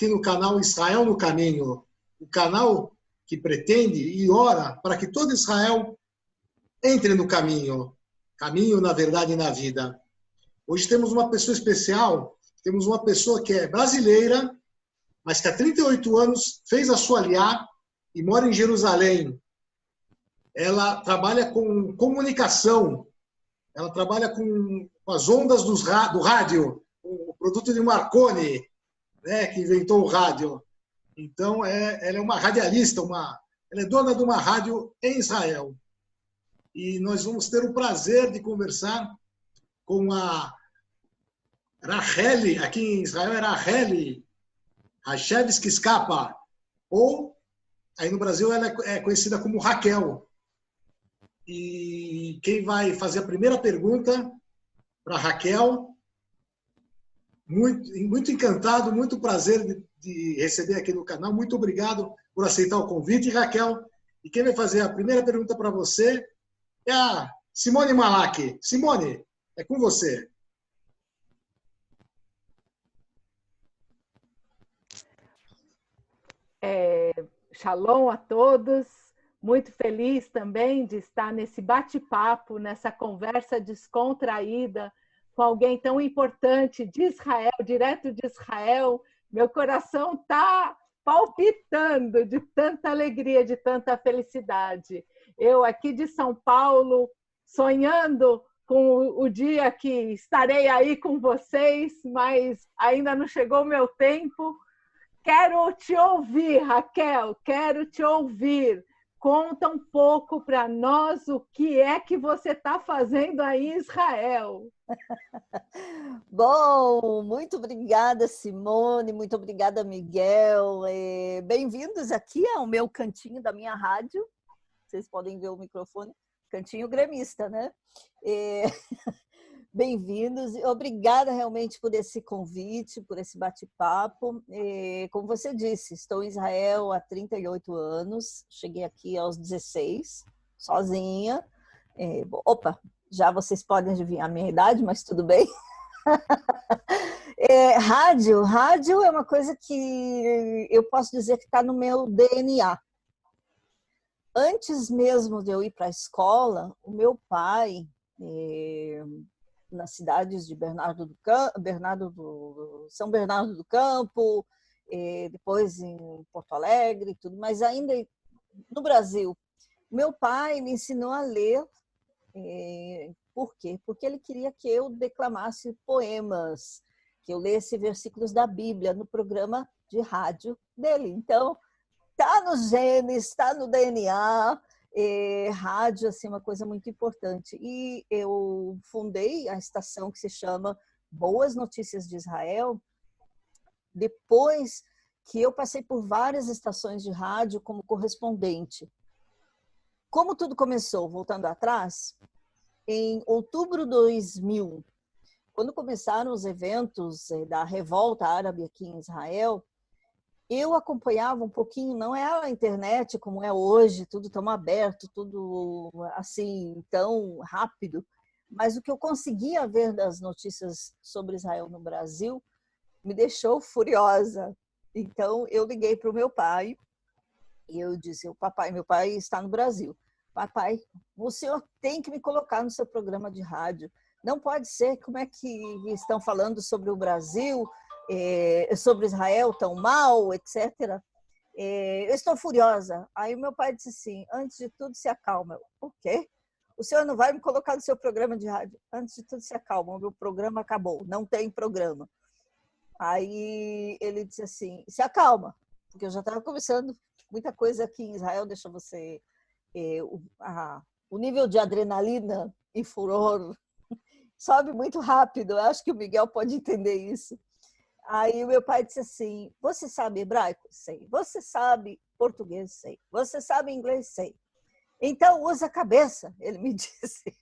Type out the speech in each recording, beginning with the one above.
aqui no canal Israel no Caminho, o canal que pretende e ora para que todo Israel entre no caminho, caminho, na verdade, na vida. Hoje temos uma pessoa especial, temos uma pessoa que é brasileira, mas que há 38 anos fez a sua aliá e mora em Jerusalém. Ela trabalha com comunicação, ela trabalha com as ondas do rádio, o produto de Marconi, né, que inventou o rádio. Então, ela é uma radialista, ela é dona de uma rádio em Israel. E nós vamos ter o prazer de conversar com a Racheli, aqui em Israel é Racheli Hashevski Escapa, ou aí no Brasil ela é conhecida como Raquel. E quem vai fazer a primeira pergunta para Raquel, muito encantado, muito prazer de receber aqui no canal, muito obrigado por aceitar o convite, Raquel. E quem vai fazer a primeira pergunta para você é a Simone Malak. Simone, é com você. Shalom a todos, muito feliz também de estar nesse bate-papo, nessa conversa descontraída com alguém tão importante de Israel, direto de Israel. Meu coração está palpitando de tanta alegria, de tanta felicidade. Eu aqui de São Paulo, sonhando com o dia que estarei aí com vocês, mas ainda não chegou o meu tempo. Quero te ouvir, Raquel, quero te ouvir. Conta um pouco para nós o que é que você está fazendo aí em Israel. Bom, muito obrigada, Simone, muito obrigada, Miguel. Bem-vindos aqui ao meu cantinho da minha rádio. Vocês podem ver o microfone, cantinho gremista, né? Bem-vindos, obrigada realmente por esse convite, por esse bate-papo. Como você disse, estou em Israel há 38 anos, cheguei aqui aos 16, sozinha. Opa, já vocês podem adivinhar a minha idade, mas tudo bem. Rádio é uma coisa que eu posso dizer que está no meu DNA. Antes mesmo de eu ir para a escola, o meu pai... nas cidades de São Bernardo do Campo, depois em Porto Alegre, tudo, mas ainda no Brasil. Meu pai me ensinou a ler. Por quê? Porque ele queria que eu declamasse poemas, que eu lesse versículos da Bíblia no programa de rádio dele. Então, está nos genes, está no DNA. Rádio assim, uma coisa muito importante. E eu fundei a estação que se chama Boas Notícias de Israel, depois que eu passei por várias estações de rádio como correspondente. Como tudo começou, voltando atrás, em outubro de 2000, quando começaram os eventos da revolta árabe aqui em Israel, eu acompanhava um pouquinho, não é a internet como é hoje, tudo tão aberto, tudo assim, tão rápido, mas o que eu conseguia ver das notícias sobre Israel no Brasil me deixou furiosa. Então, eu liguei para o meu pai e eu disse, meu pai está no Brasil. Papai, o senhor tem que me colocar no seu programa de rádio. Não pode ser, como é que estão falando sobre o Brasil, sobre Israel tão mal, etc. Eu estou furiosa. Aí meu pai disse assim, antes de tudo se acalma. O quê? O senhor não vai me colocar no seu programa de rádio? Antes de tudo se acalma, o meu programa acabou, não tem programa. Aí ele disse assim, se acalma, porque eu já estava conversando muita coisa aqui em Israel, deixa você... o nível de adrenalina e furor sobe muito rápido, eu acho que o Miguel pode entender isso. Aí o meu pai disse assim, você sabe hebraico? Sei. Você sabe português? Sei. Você sabe inglês? Sei. Então usa a cabeça, ele me disse.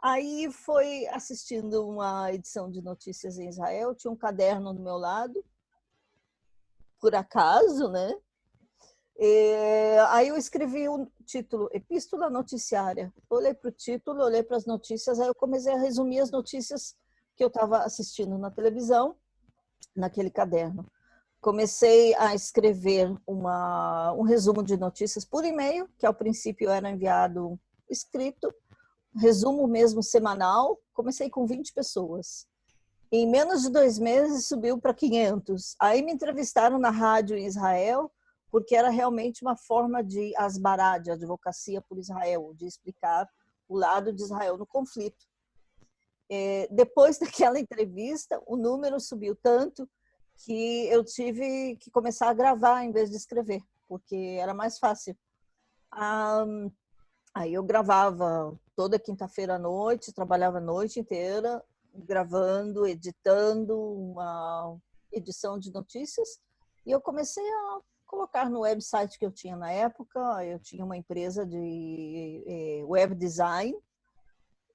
Aí foi assistindo uma edição de notícias em Israel, tinha um caderno do meu lado, por acaso, né? Aí eu escrevi o título, Epístola Noticiária. Olhei para o título, olhei para as notícias, aí eu comecei a resumir as notícias que eu estava assistindo na televisão, naquele caderno. comecei a escrever um resumo de notícias por e-mail, que ao princípio era enviado escrito, resumo mesmo semanal. Comecei com 20 pessoas. Em menos de 2 meses subiu para 500. Aí me entrevistaram na rádio em Israel, porque era realmente uma forma de asbará, de advocacia por Israel, de explicar o lado de Israel no conflito. Depois daquela entrevista, o número subiu tanto que eu tive que começar a gravar em vez de escrever, porque era mais fácil. Aí eu gravava toda quinta-feira à noite, trabalhava a noite inteira, gravando, editando uma edição de notícias, e eu comecei a colocar no website que eu tinha na época. Eu tinha uma empresa de web design,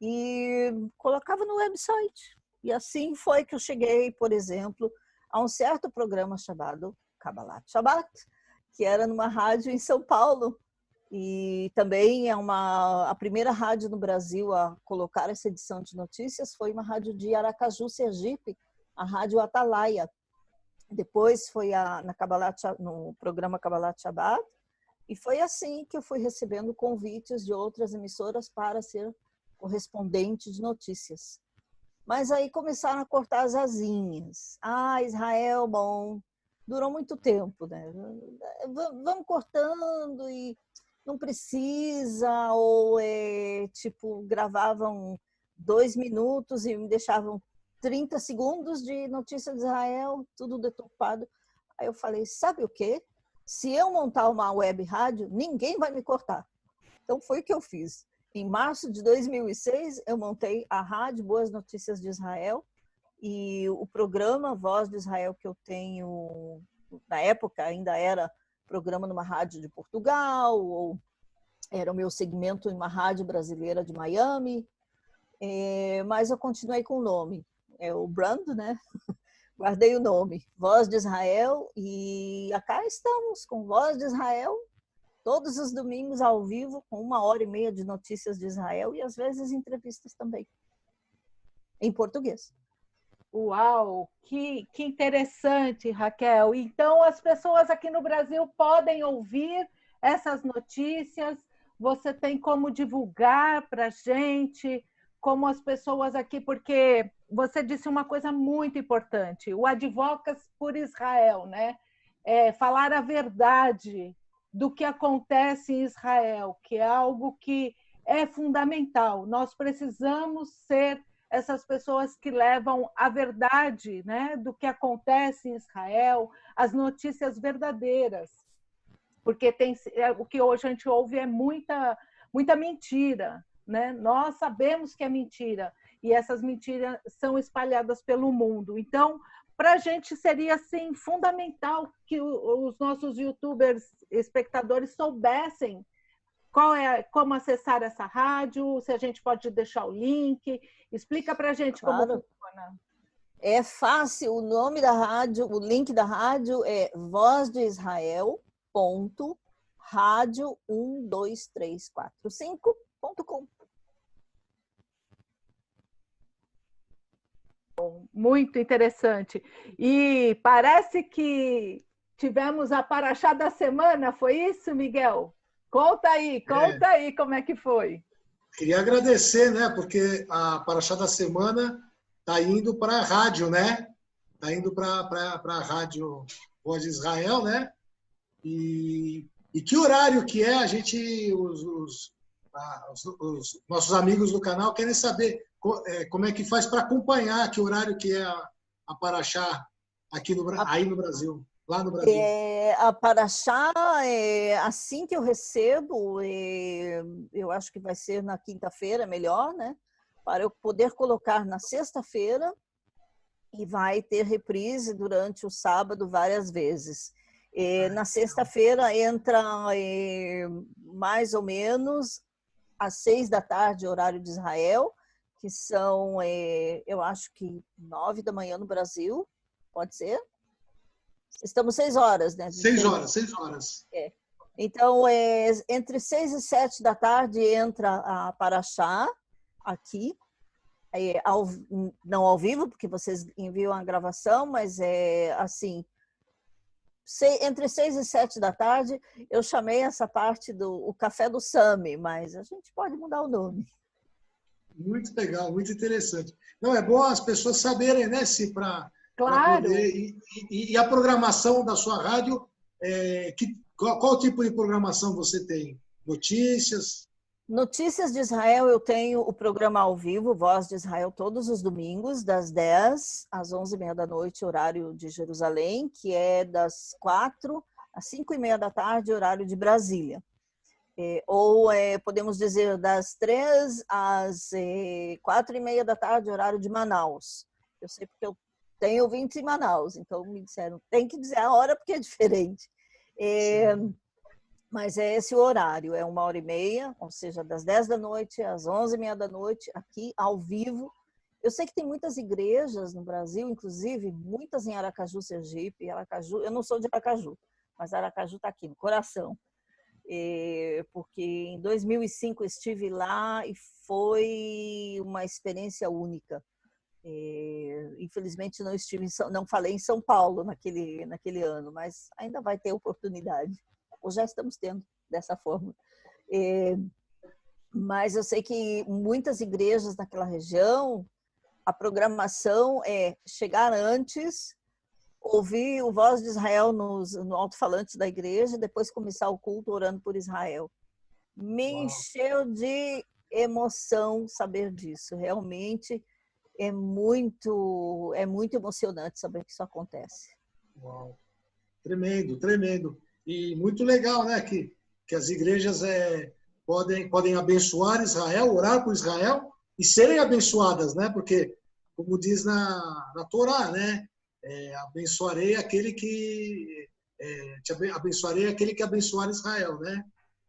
e colocava no website. E assim foi que eu cheguei, por exemplo, a um certo programa chamado Kabbalat Shabbat, que era numa rádio em São Paulo. E também a primeira rádio no Brasil a colocar essa edição de notícias foi uma rádio de Aracaju, Sergipe, a Rádio Atalaia. Depois foi no programa Kabbalat Shabbat, e foi assim que eu fui recebendo convites de outras emissoras para ser correspondente de notícias. Mas aí começaram a cortar as asinhas. Israel, bom, durou muito tempo, né? Vamos cortando e não precisa, ou gravavam 2 minutos e me deixavam 30 segundos de notícia de Israel, tudo deturpado. Aí eu falei, sabe o quê? Se eu montar uma web rádio, ninguém vai me cortar. Então foi o que eu fiz. Em março de 2006, eu montei a Rádio Boas Notícias de Israel, e o programa Voz de Israel que eu tenho, na época ainda era programa numa rádio de Portugal, ou era o meu segmento em uma rádio brasileira de Miami, mas eu continuei com o nome. É o brand, né? Guardei o nome, Voz de Israel, e cá estamos com Voz de Israel, todos os domingos ao vivo, com 1h30 de notícias de Israel e às vezes entrevistas também, em português. Uau, que interessante, Raquel. Então, as pessoas aqui no Brasil podem ouvir essas notícias, você tem como divulgar para a gente, como as pessoas aqui, porque você disse uma coisa muito importante, o Advocacy por Israel, né? Falar a verdade do que acontece em Israel, que é algo que é fundamental. Nós precisamos ser essas pessoas que levam a verdade, né, do que acontece em Israel, as notícias verdadeiras. Porque o que hoje a gente ouve é muita mentira, né? Nós sabemos que é mentira, e essas mentiras são espalhadas pelo mundo. Então, para a gente seria assim, fundamental que os nossos youtubers, espectadores, soubessem como acessar essa rádio, se a gente pode deixar o link. Explica para a gente como funciona. É fácil, o nome da rádio, o link da rádio é vozdeisrael.radio12345.com. Muito interessante. E parece que tivemos a Paraxá da semana, foi isso, Miguel? Conta aí como é que foi. Queria agradecer, né? Porque a Paraxá da semana está indo para a rádio, né? Está indo para a rádio Voz de Israel, né? E que horário que é? A gente, os nossos amigos do canal querem saber como é que faz para acompanhar, que horário que é a Paraxá aqui aí no Brasil, lá no Brasil. A Paraxá, assim que eu recebo, eu acho que vai ser na quinta-feira, melhor, né? Para eu poder colocar na sexta-feira, e vai ter reprise durante o sábado várias vezes. Na sexta-feira entra mais ou menos às 6h, horário de Israel, que são, eu acho que 9h no Brasil, pode ser? Estamos 6 horas, né? 6 horas. Então, entre 6 e 7h entra a Paraxá aqui, não ao vivo, porque vocês enviam a gravação, mas assim, entre 6 e 7 da tarde, eu chamei essa parte do Café do Sami, mas a gente pode mudar o nome. Muito legal, muito interessante. Não, é bom as pessoas saberem, né, se para Claro. poder. E a programação da sua rádio, qual tipo de programação você tem? Notícias? Notícias de Israel, eu tenho o programa ao vivo, Voz de Israel, todos os domingos, das 10 às 11h30 da noite, horário de Jerusalém, que é das 4 às 5h30 da tarde, horário de Brasília. Ou podemos dizer das 3 às 4h30 da tarde, horário de Manaus. Eu sei porque eu tenho ouvintes em Manaus, então me disseram, tem que dizer a hora porque é diferente. Mas é esse o horário, é 1h30, ou seja, das 10 da noite às 11h30 da noite, aqui ao vivo. Eu sei que tem muitas igrejas no Brasil, inclusive muitas em Aracaju, Sergipe. Aracaju, eu não sou de Aracaju, mas Aracaju está aqui no coração. Porque em 2005 estive lá e foi uma experiência única. Infelizmente não falei em São Paulo naquele ano, mas ainda vai ter oportunidade. Ou já estamos tendo dessa forma. Mas eu sei que muitas igrejas naquela região, a programação é chegar antes, ouvir o Voz de Israel no alto-falante da igreja, depois começar o culto orando por Israel. Me encheu de emoção saber disso. Realmente é muito emocionante saber que isso acontece. Uau. Tremendo, tremendo. E muito legal, né? Que as igrejas podem abençoar Israel, orar por Israel e serem abençoadas, né? Porque, como diz na Torá, né? Abençoarei aquele que abençoarei aquele que abençoar Israel, né?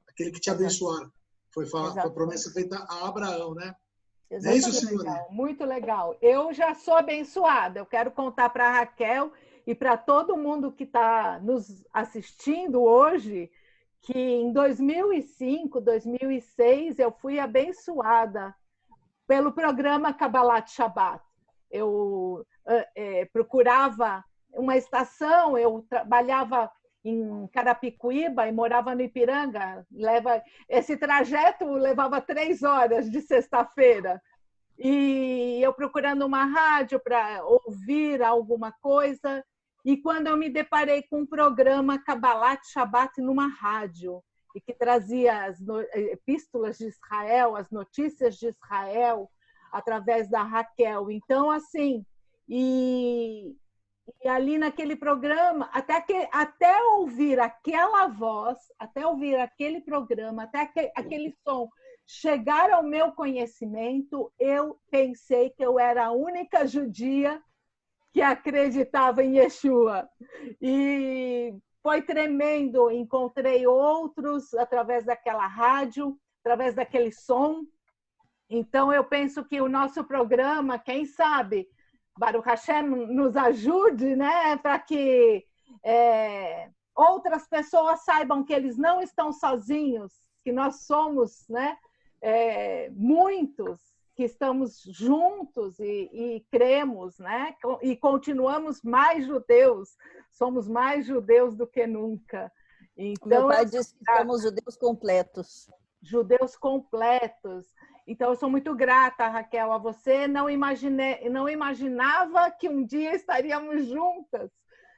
Aquele que te abençoar. Foi a promessa feita a Abraão, né? Exatamente. É isso, senhor? Muito legal. Eu já sou abençoada. Eu quero contar para a Raquel e para todo mundo que está nos assistindo hoje que em 2005, 2006, eu fui abençoada pelo programa Kabbalat Shabbat. Eu procurava uma estação, eu trabalhava em Carapicuíba e morava no Ipiranga. Esse trajeto levava 3 horas de sexta-feira. E eu procurando uma rádio para ouvir alguma coisa. E quando eu me deparei com um programa Kabbalat Shabbat numa rádio, e que trazia as epístolas de Israel, as notícias de Israel, através da Raquel. Então, assim, e ali naquele programa, até ouvir aquela voz, até ouvir aquele programa, até aquele som chegar ao meu conhecimento, eu pensei que eu era a única judia que acreditava em Yeshua. E foi tremendo. Encontrei outros através daquela rádio, através daquele som. Então, eu penso que o nosso programa, quem sabe, Baruch Hashem nos ajude, né, para que outras pessoas saibam que eles não estão sozinhos, que nós somos, né, muitos que estamos juntos e cremos, né, e continuamos mais judeus, somos mais judeus do que nunca. Então, meu pai disse que somos judeus completos. Judeus completos. Então, eu sou muito grata, Raquel, a você. Não imaginava que um dia estaríamos juntas,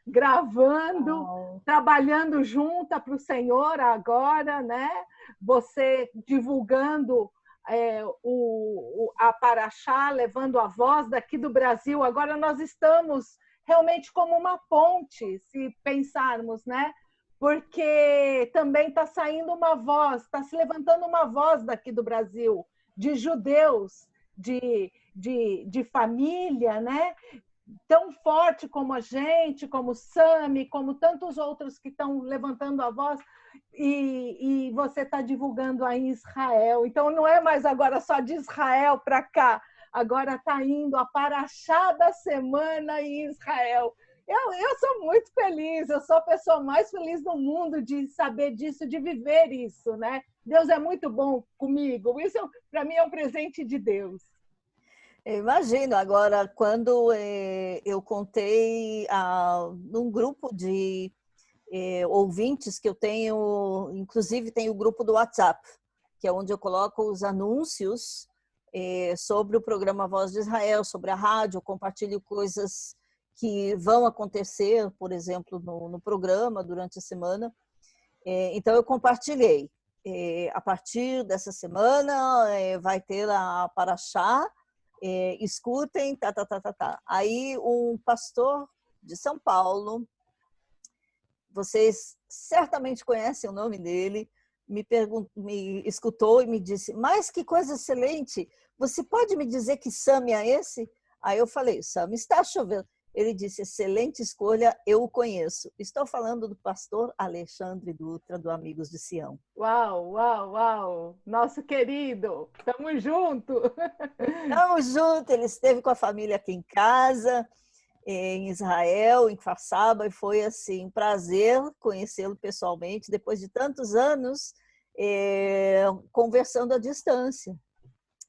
gravando, trabalhando juntas para o Senhor agora, né? Você divulgando a Paraxá, levando a voz daqui do Brasil. Agora nós estamos realmente como uma ponte, se pensarmos, né? Porque também está saindo uma voz, está se levantando uma voz daqui do Brasil, de judeus, de família, né? Tão forte como a gente, como o Sami, como tantos outros que estão levantando a voz, e você está divulgando aí em Israel. Então, não é mais agora só de Israel para cá, agora está indo a Paraxá da semana em Israel. Eu sou muito feliz, eu sou a pessoa mais feliz do mundo de saber disso, de viver isso, né? Deus é muito bom comigo, isso para mim é um presente de Deus. Eu imagino. Agora, quando eu contei num grupo de ouvintes que eu tenho, inclusive tem o grupo do WhatsApp, que é onde eu coloco os anúncios sobre o programa Voz de Israel, sobre a rádio, eu compartilho coisas que vão acontecer, por exemplo, no programa durante a semana. Então, eu compartilhei. A partir dessa semana vai ter a Paraxá, escutem, tá. Aí um pastor de São Paulo, vocês certamente conhecem o nome dele, me escutou e me disse, mas que coisa excelente, você pode me dizer que Sami é esse? Aí eu falei, Sami está chovendo. Ele disse, excelente escolha, eu o conheço. Estou falando do pastor Alexandre Dutra, do Amigos de Sião. Uau! Nosso querido, estamos juntos! Estamos juntos, ele esteve com a família aqui em casa, em Israel, em Kfar Saba, e foi assim, um prazer conhecê-lo pessoalmente, depois de tantos anos conversando à distância.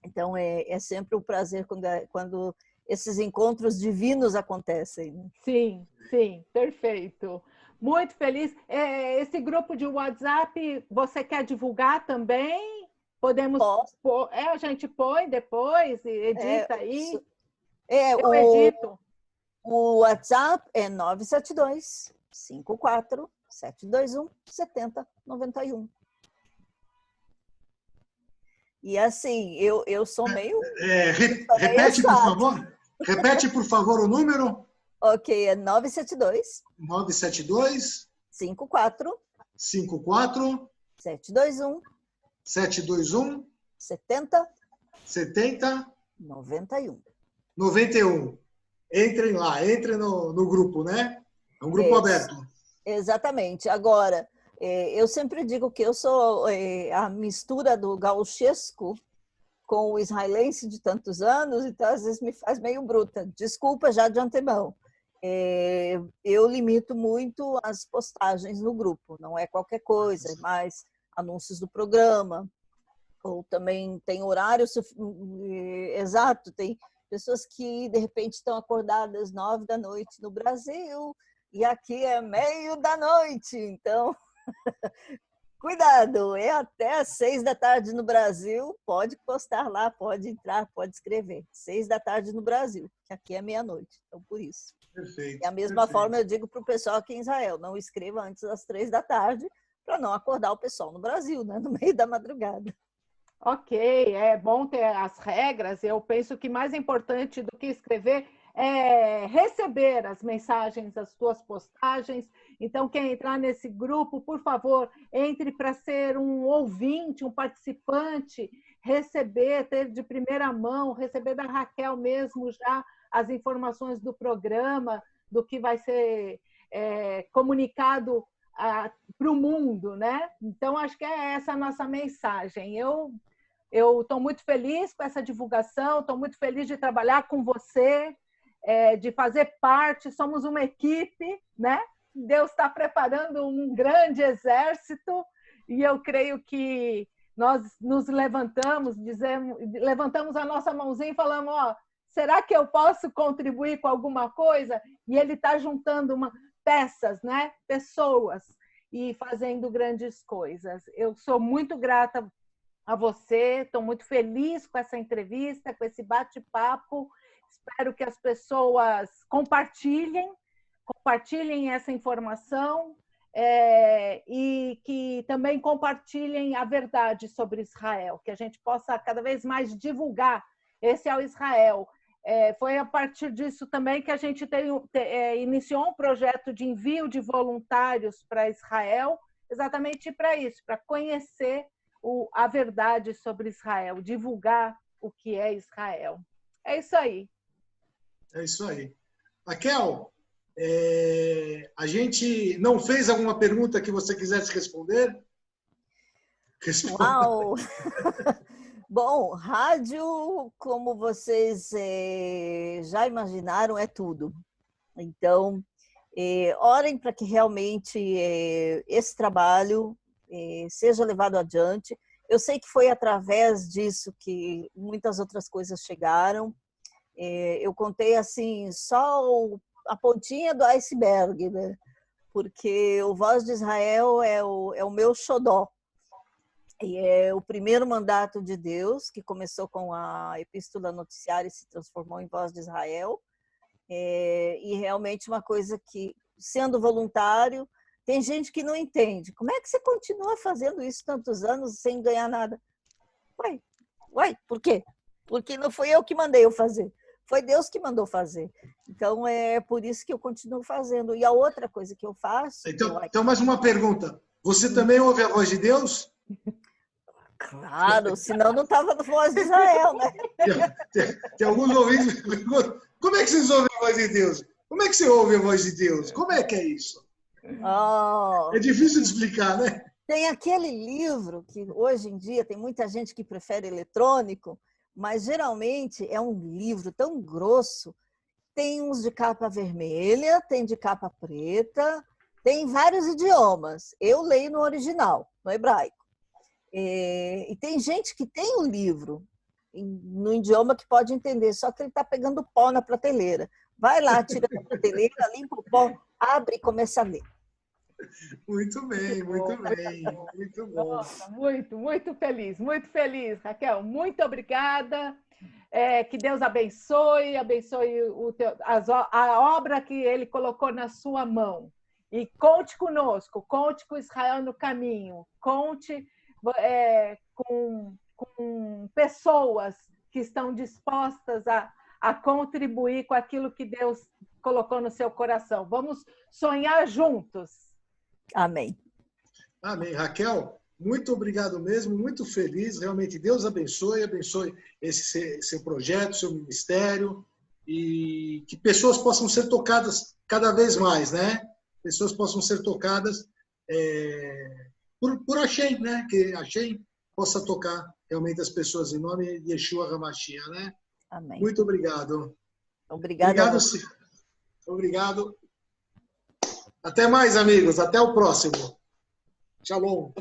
Então, é sempre um prazer quando esses encontros divinos acontecem. Sim, perfeito. Muito feliz. Esse grupo de WhatsApp, você quer divulgar também? Podemos pôr, a gente põe depois, edita aí. Eu edito. O WhatsApp é 972 54 721 7091. E assim, eu sou meio... repete, por favor. Repete, por favor, o número. Ok, é 972 54 721 70 91. Entrem lá, entrem no grupo, né? É um grupo aberto. Exatamente. Agora, eu sempre digo que eu sou a mistura do gauchesco com o israelense de tantos anos, então às vezes me faz meio bruta. Desculpa já de antemão. Eu limito muito as postagens no grupo, não é qualquer coisa, é mais anúncios do programa, ou também tem horário exato, tem pessoas que de repente estão acordadas 9 da noite no Brasil e aqui é meio da noite, então cuidado, é até às 6 da tarde no Brasil, pode postar lá, pode entrar, pode escrever. 6 da tarde no Brasil, que aqui é meia-noite, então por isso. Perfeito. Da mesma forma, eu digo para o pessoal aqui em Israel, não escreva antes das 3 da tarde, para não acordar o pessoal no Brasil, né, no meio da madrugada. Ok, é bom ter as regras. Eu penso que mais importante do que escrever é receber as mensagens, as suas postagens. Então, quem entrar nesse grupo, por favor, entre para ser um ouvinte, um participante, receber, ter de primeira mão, receber da Raquel mesmo já as informações do programa, do que vai ser comunicado para o mundo, né? Então, acho que é essa a nossa mensagem. Eu estou muito feliz com essa divulgação, estou muito feliz de trabalhar com você, de fazer parte, somos uma equipe, né? Deus está preparando um grande exército e eu creio que nós nos levantamos a nossa mãozinha e falamos, será que eu posso contribuir com alguma coisa? E ele está juntando peças, né? Pessoas, e fazendo grandes coisas. Eu sou muito grata a você, estou muito feliz com essa entrevista, com esse bate-papo. Espero que as pessoas compartilhem essa informação e que também compartilhem a verdade sobre Israel, que a gente possa cada vez mais divulgar. Esse é o Israel. Foi a partir disso também que a gente iniciou um projeto de envio de voluntários para Israel, exatamente para isso, para conhecer a verdade sobre Israel, divulgar o que é Israel. É isso aí. É isso aí. Raquel, a gente não fez alguma pergunta que você quisesse responder? Uau! Bom, rádio, como vocês já imaginaram, é tudo. Então, orem para que realmente esse trabalho seja levado adiante. Eu sei que foi através disso que muitas outras coisas chegaram. Eu contei assim só a pontinha do iceberg, né? porque o Voz de Israel é o meu xodó. E é o primeiro mandato de Deus, que começou com a Epístola Noticiária e se transformou em Voz de Israel. E realmente uma coisa que, sendo voluntário, tem gente que não entende. Como é que você continua fazendo isso tantos anos sem ganhar nada? Uai, por quê? Porque não foi eu que mandei eu fazer. Foi Deus que mandou fazer. Então, é por isso que eu continuo fazendo. E a outra coisa que eu faço... Então mais uma pergunta. Você também ouve a voz de Deus? Claro, senão não estava no Voz de Israel, né? Tem alguns ouvintes que perguntam, como é que vocês ouvem a voz de Deus? Como é que você ouve a voz de Deus? Como é que é isso? É difícil de explicar, né? Tem aquele livro que hoje em dia tem muita gente que prefere eletrônico, mas geralmente é um livro tão grosso. Tem uns de capa vermelha, tem de capa preta, tem vários idiomas. Eu leio no original, no hebraico. E tem gente que tem o livro no idioma que pode entender, só que ele está pegando pó na prateleira. Vai lá, tira da prateleira, limpa o pó, abre e começa a ler. Muito bem, muito bem. Muito bom. Nossa, muito feliz, Raquel. Muito obrigada. Que Deus abençoe a obra que Ele colocou na sua mão. E conte conosco, conte com Israel no caminho, conte com pessoas que estão dispostas a contribuir com aquilo que Deus colocou no seu coração. Vamos sonhar juntos. Amém. Amém. Raquel, muito obrigado mesmo, muito feliz. Realmente, Deus abençoe esse seu projeto, seu ministério, e que pessoas possam ser tocadas cada vez mais, né? Pessoas possam ser tocadas por Hashem, né? Que Hashem possa tocar realmente as pessoas em nome de Yeshua HaMashiach, né? Amém. Muito obrigado. Obrigado. Obrigado. Até mais, amigos. Até o próximo. Shalom.